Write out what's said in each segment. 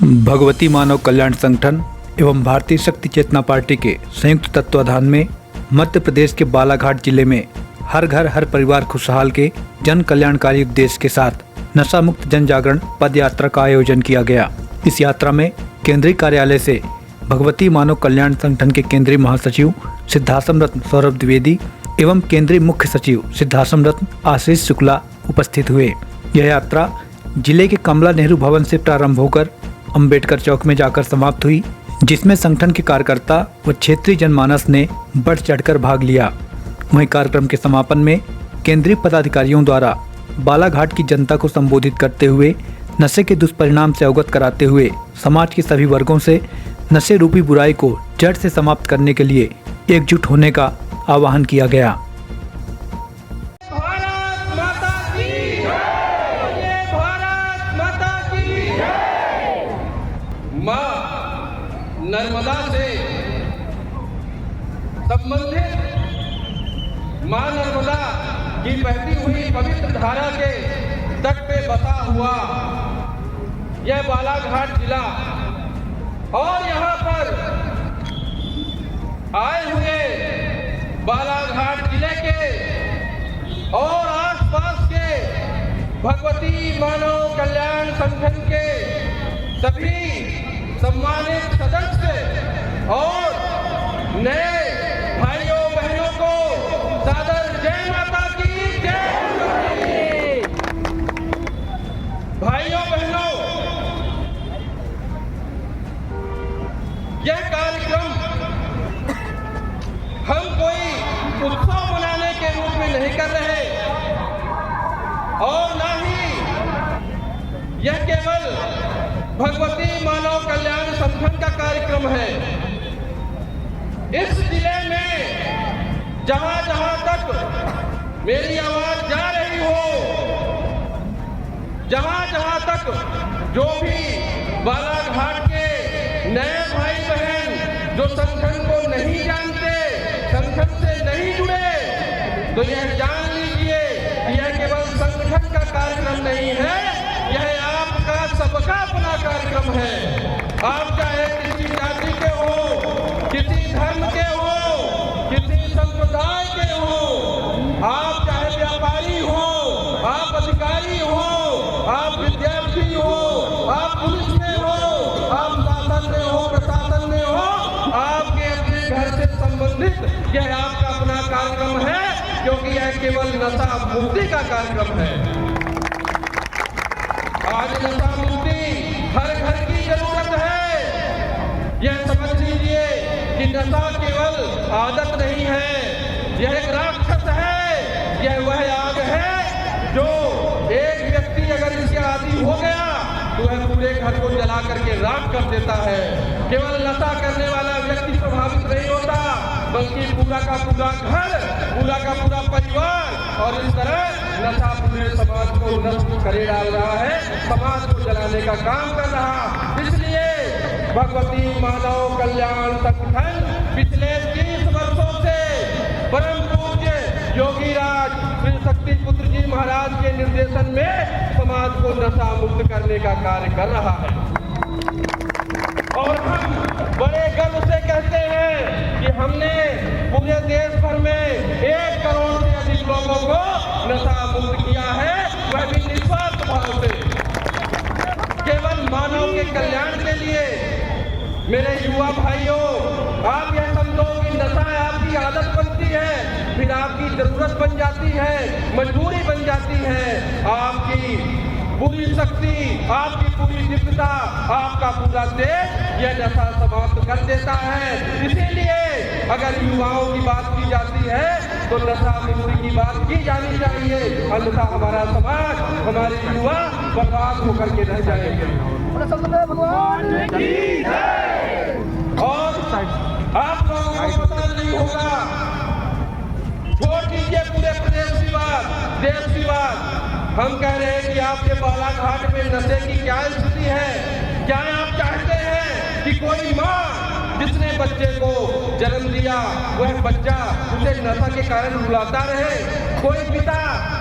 भगवती मानव कल्याण संगठन एवं भारतीय शक्ति चेतना पार्टी के संयुक्त तत्वाधान में मध्य प्रदेश के बालाघाट जिले में हर घर हर परिवार खुशहाल के जन कल्याणकारी उद्देश्य के साथ नशा मुक्त जन जागरण पद यात्रा का आयोजन किया गया। इस यात्रा में केंद्रीय कार्यालय से भगवती मानव कल्याण संगठन के केंद्रीय महासचिव सिद्धाश्रम रत्न सौरभ द्विवेदी एवं केंद्रीय मुख्य सचिव सिद्धाश्रम रत्न आशीष शुक्ला उपस्थित हुए। यह यात्रा जिले के कमला नेहरू भवन से प्रारंभ होकर अंबेडकर चौक में जाकर समाप्त हुई, जिसमें संगठन के कार्यकर्ता व क्षेत्रीय जनमानस ने बढ़ चढ़कर भाग लिया। वहीं कार्यक्रम के समापन में केंद्रीय पदाधिकारियों द्वारा बालाघाट की जनता को संबोधित करते हुए नशे के दुष्परिणाम से अवगत कराते हुए समाज के सभी वर्गों से नशे रूपी बुराई को जड़ से समाप्त करने के लिए एकजुट होने का आह्वान किया गया। नर्मदा से संबंधित मां नर्मदा की बहती हुई पवित्र धारा के तट पे बसा हुआ यह बालाघाट जिला और यहाँ पर आए हुए बालाघाट जिले के और आसपास के भगवती मानव कल्याण संगठन के सभी सम्मानित सदस्य और नए भाइयों बहनों को सादर जय माता की जय। भाइयों बहनों, यह कार्यक्रम हम कोई उत्सव मनाने के रूप में नहीं कर रहे और ना ही यह केवल भगवती मानव कल्याण संगठन का कार्यक्रम है। इस जिले में जहां जहां तक मेरी आवाज जा रही हो, जहां जहां तक जो भी बालाघाट के नए भाई बहन जो संगठन को नहीं जानते, संगठन से नहीं जुड़े, तो यह जान लीजिए कि यह केवल संगठन का कार्यक्रम नहीं है, यह आपका सबका अपना कार्यक्रम है। आप चाहे किसी जाति के हो, किसी धर्म के हो, किसी संप्रदाय के हो, आप चाहे व्यापारी हो, आप अधिकारी हो, आप विद्यार्थी हो, आप पुलिस में हो, आप शासन में हो, प्रशासन में हो, आपके अपने घर से संबंधित यह आपका अपना कार्यक्रम है, क्योंकि यह केवल नशा मुक्ति का कार्यक्रम है। आज नशा मुक्ति हर घर की जरूरत है। यह समझ लीजिए कि नशा केवल आदत नहीं है, यह एक राक्षस है। यह वह आग है जो एक व्यक्ति अगर इसके आदी हो गया तो वह पूरे घर को जला करके राख कर देता है। केवल नशा करने वाला व्यक्ति प्रभावित नहीं होता, बल्कि पूरा का पूरा घर, पूरा का पूरा परिवार, और इस तरह नशा पूरे समाज को नष्ट करे डाल रहा है, समाज को जलाने का काम कर रहा। इसलिए भगवती मानव कल्याण संगठन पिछले 30 वर्षों से परम पूज्य योगी राज श्री शक्ति पुत्र जी महाराज के निर्देशन में समाज को नशा मुक्त करने का कार्य कर रहा है। और हम बड़े गर्व से कहते हैं कि हमने पूरे देश भर में 1 करोड़ से अधिक लोगों को नशा मुक्त किया है, वह भी निस्वार्थ भाव से, केवल मानव के कल्याण के लिए। मेरे युवा भाइयों, आप यह समझो कि नशा आपकी आदत बनती है, फिर आपकी जरूरत बन जाती है, मजबूरी बन जाती है, आपकी पूरी शक्ति, आपकी पूरी दिव्यता, आपका पूरा देश यह नशा समाप्त कर देता है। इसीलिए अगर युवाओं की बात की जाती है तो नशा मुक्ति की बात की जानी चाहिए, अन्यथा हमारा समाज, हमारे युवा बर्बाद होकर के रह जाएंगे। और आप लोगों को पता नहीं होगा, छोड़ दीजिए पूरे प्रदेश की बात, देश की बात, हम कह रहे हैं कि आपके बालाघाट में नशे की क्या स्थिति है। क्या आप चाहते हैं कि कोई माँ जिसने बच्चे को जन्म दिया, वह बच्चा उसे नशा के कारण रुलाता रहे? कोई पिता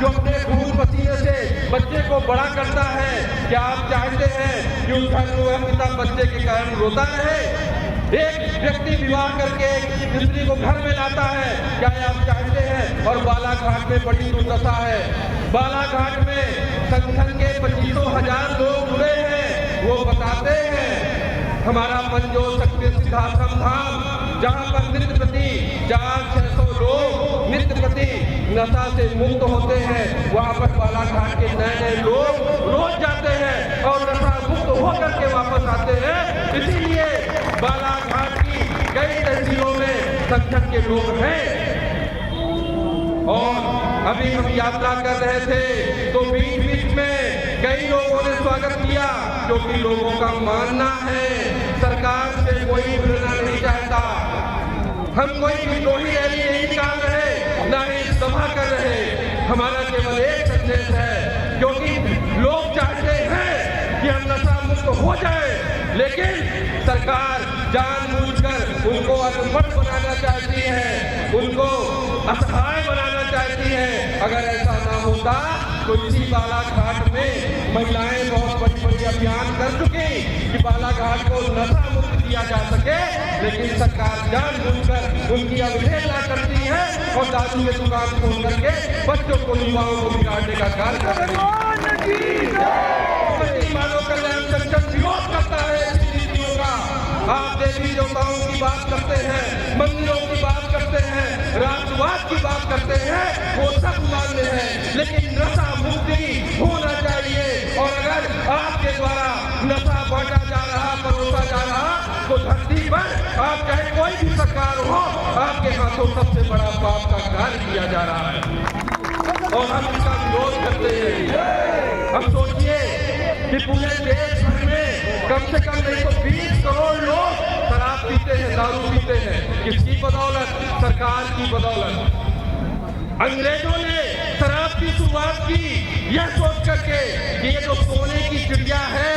जो अपने खून पसीने से बच्चे को बड़ा करता है, क्या आप चाहते हैं कि उस घर में वह पिता बच्चे के कारण रोता रहे? एक व्यक्ति विवाह करके एक स्त्री को घर में लाता है, क्या आप चाहते हैं? और बालाघाट में बड़ी दुर्दशा है। बालाघाट में संगठन के 25,000 लोग जुड़े हैं। वो बताते हैं हमारा मंजोर शक्ति सिद्धाश्रम धाम, जहाँ पर नित्य प्रति 400-600 लोग नित्य प्रति नशा से मुक्त होते हैं, वहाँ पर बालाघाट के नए लोग रोज जाते हैं और नशा मुक्त होकर के वापस आते हैं। इसीलिए बालाघाट की कई तहसीलों में संगठन के लोग हैं। और अभी हम यात्रा कर रहे थे तो बीच बीच में कई लोगों ने स्वागत किया, क्योंकि लोगों का मानना है सरकार से कोई मिलना नहीं चाहता। हम कोई विद्रोही रैली नहीं निकाल रहे, न ही सभा कर रहे। हमारा केवल एक संदेश है, क्योंकि लोग चाहते हैं कि हम नशा मुक्त हो जाए, लेकिन सरकार जानबूझकर उनको असफल बनाना चाहती है, उनको असहाय बनाना चाहती है। अगर ऐसा ना होता तो इसी बालाघाट में महिलाएं बहुत बड़ी अभियान कर चुकी कि बालाघाट को नशा मुक्त किया जा सके, लेकिन सरकार जानबूझकर उनकी अवहेलना करती है और दारू के दुकान खोल करके बच्चों को, युवाओं को बिगाड़ने का कार्य कर रही है। मानव कल्याण संगठन विरोध करता है इस नीतियों का। आप देवी देवताओं की बात करते हैं, मंदिरों की बात करते हैं, राष्ट्रवाद की बात करते हैं, वो सब मान्य है, लेकिन नशा मुक्ति होना चाहिए। और अगर आपके द्वारा नशा बांटा जा रहा, परोसा जा रहा, तो धरती पर आप चाहे कोई भी सरकार हो, आपके हाथों सबसे बड़ा पाप का कार्य किया जा रहा है और हम इसका विरोध करते हैं। अब सोचिए कि पूरे देश भर में कम से कम नहीं तो 20 करोड़ लोग शराब पीते हैं, दारू पीते हैं। किसकी बदौलत? सरकार की बदौलत। अंग्रेजों ने शराब की शुरुआत की यह सोच करके कि ये जो सोने की चिड़िया है,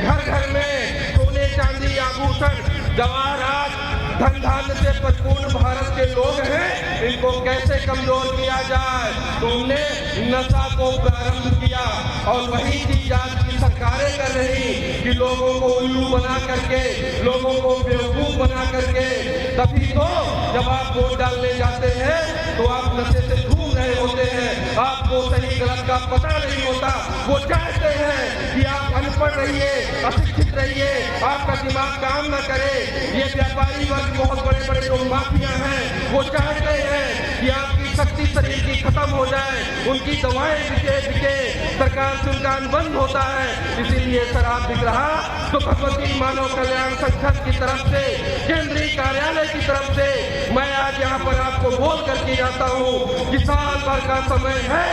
घर घर में सोने चांदी आभूषण जवाहरात धन धान्य से परिपूर्ण भारत के लोग हैं, इनको कैसे कमजोर किया जाए। तो हमने नशा को प्रारंभ किया और वही चीज आज की सरकारें कर रही कि लोगों को उल्लू बना करके, लोगों को बेवकूफ बना करके। तभी तो जब आप वोट डालने जाते हैं तो आप नशे से घूम रहे होते हैं, आपको सही गलत का पता नहीं होता। वो चाहते हैं कि आप अनपढ़ रहिए, अशिक्षित रहिए, आपका दिमाग काम न करे। ये व्यापारी वर्ग बहुत बड़े बड़े जो माफिया हैं, वो चाहते हैं कि आपकी शक्ति शरीर की खत्म हो जाए, उनकी दवाएं बिके, सरकार से उनका बंद होता है। इसीलिए शराब बिक रहा तो भगवती मानव कल्याण संगठन की तरफ से, केंद्रीय कार्यालय की तरफ से मैं आज यहाँ पर आपको बोल करके जाता हूँ कि साल भर का समय है।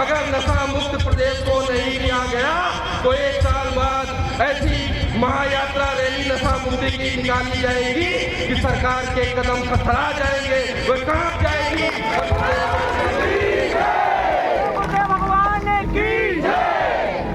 अगर नशा मुक्त प्रदेश को नहीं किया गया तो 1 साल बाद ऐसी महायात्रा रैली नशा मुक्ति की निकाली जाएगी कि सरकार के कदम खतरा जाएंगे, वो कांप जाएगी।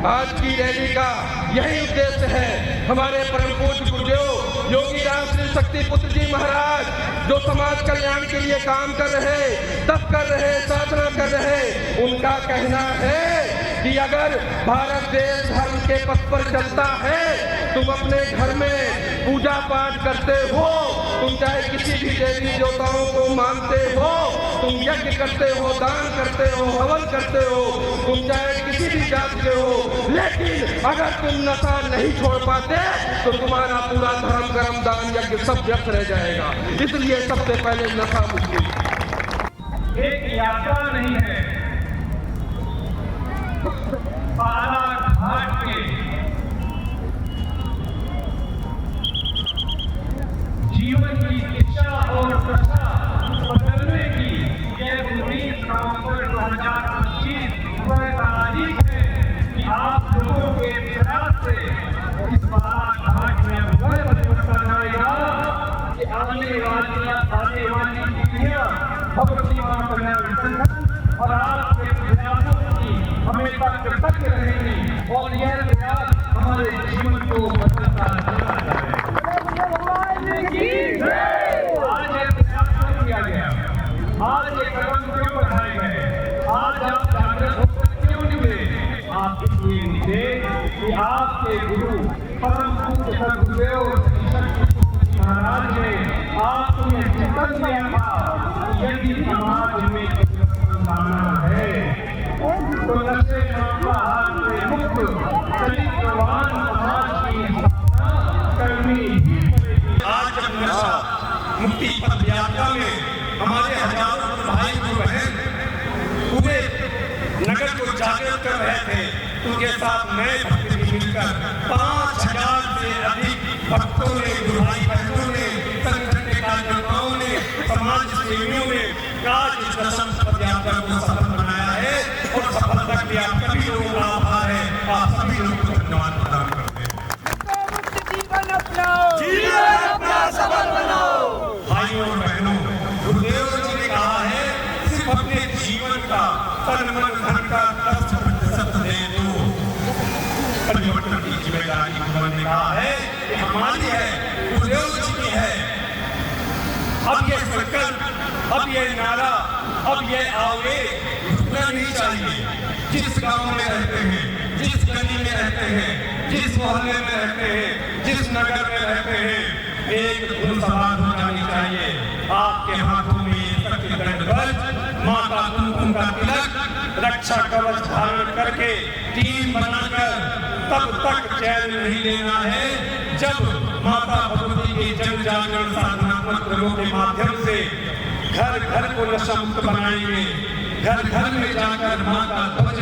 आज की रैली का यही उद्देश्य है। हमारे परम पूज्य गुरुदेव योगी राम श्री शक्ति पुत्र जी महाराज जो समाज कल्याण के लिए काम कर रहे, तप कर रहे, साधना कर रहे, उनका कहना है कि अगर भारत देश धर्म के पथ पर चलता है, तुम अपने घर में पूजा पाठ करते हो, तुम चाहे किसी भी देवी देवताओं को मानते हो, तुम यज्ञ करते हो, दान करते हो, हवन करते हो, तुम चाहे किसी भी जात के हो, लेकिन अगर तुम नशा नहीं छोड़ पाते तो तुम्हारा पूरा धर्म कर्म दान यज्ञ सब व्यर्थ रह जाएगा। इसलिए सबसे पहले नशा मुक्ति एक यात्रा नहीं है, बालाघाट के जीवन की दिशा और दशा बदलने की यह 19 नवंबर 2025 तारीख है कि आप लोगों के प्रयास से इस बालाघाट में वह परिवर्तन आएगा कि आने वाली पीढ़ियां भगवती मानव कल्याण संगठन और आपके प्रयासों की हमेशा कृतज्ञ रहेंगी और यह गुरुदेव महाराज ने आपको ये चिंतन दिया था कि यदि समाज में परिवर्तन लाना है तो नशे मांसाहार से मुक्त चरित्रवान समाज की स्थापना करनी ही पड़ेगी। आज जब नशा मुक्ति पद यात्रा में हमारे हजारों भाई बहन पूरे नगर को जागृत कर रहे थे, उनके साथ नए भक्त भी मिलकर 5000 से अधिक भक्तों ने, भाई बहनों ने, संगठन के कार्यकर्ताओं ने, समाज सेवियों ने आज इस दशम पद यात्रा को सफल बनाया है और सफलता के लिए आप सभी लोगों का आभार है। आप सभी लोगों को धन्यवाद प्रदान करते हैं। भाइयों और बहनों, गुरुदेव जी ने कहा है सिर्फ अपने जीवन का तन मन धन का 10% दे दो। परिवर्तन की जिम्मेदारी उन्होंने कहा है कि हमारी है, गुरुदेव जी की है। अब ये संकल्प, अब ये नारा, अब ये आवेग रुकना नहीं चाहिए। जिस गांव में रहते हैं, जिस गली में रहते हैं, जिस मोहल्ले में रहते हैं, जिस नगर में रहते हैं, एक धुन सवार हो जानी चाहिए। आपके हाथों में शक्ति दंडवत, माता कुमकुम का तिलक, रक्षा कवच धारण करके टीम बनाकर तब तक चैन नहीं लेना है जब माता भगवती के जन जागरण साधनात्मक प्रयोगों के माध्यम से घर घर को नशा मुक्त बनाएंगे। घर घर में जाकर माता ध्वज